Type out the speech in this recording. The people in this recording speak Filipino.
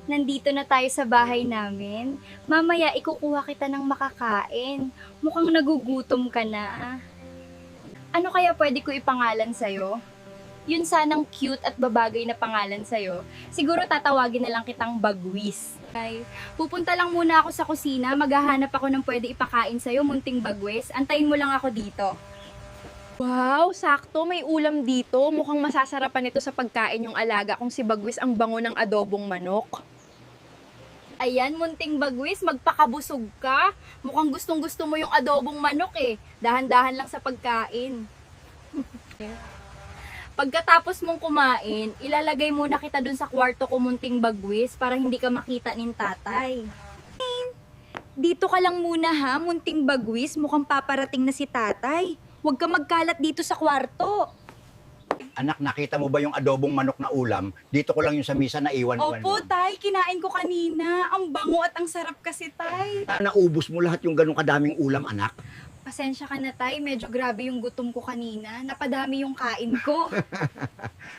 Nandito na tayo sa bahay namin. Mamaya ikukuha kita ng makakain. Mukhang nagugutom ka na. Ano kaya pwede ko ipangalan sa'yo? Yun sanang cute at babagay na pangalan sa'yo. Siguro tatawagin na lang kitang Bagwis. Ay, pupunta lang muna ako sa kusina. Maghahanap ako ng pwede ipakain sa'yo, munting Bagwis. Antayin mo lang ako dito. Wow, sakto, may ulam dito. Mukhang masasarapan ito sa pagkain yung alaga kung si Bagwis ang bango ng adobong manok. Ayan, munting Bagwis, magpakabusog ka. Mukhang gustong-gusto mo yung adobong manok eh. Dahan-dahan lang sa pagkain. Pagkatapos mong kumain, ilalagay muna kita dun sa kwarto ko, munting Bagwis, para hindi ka makita nin tatay. Dito ka lang muna ha, munting Bagwis, mukhang paparating na si tatay. Huwag ka magkalat dito sa kwarto. Anak, nakita mo ba yung adobong manok na ulam? Dito ko lang yung sa misa na iwan. Opo, tay, kinain ko kanina. Ang bango at ang sarap kasi, tay. Naubos mo lahat yung ganong kadaming ulam, anak. Pasensya ka na, tay. Medyo grabe yung gutom ko kanina. Napadami yung kain ko.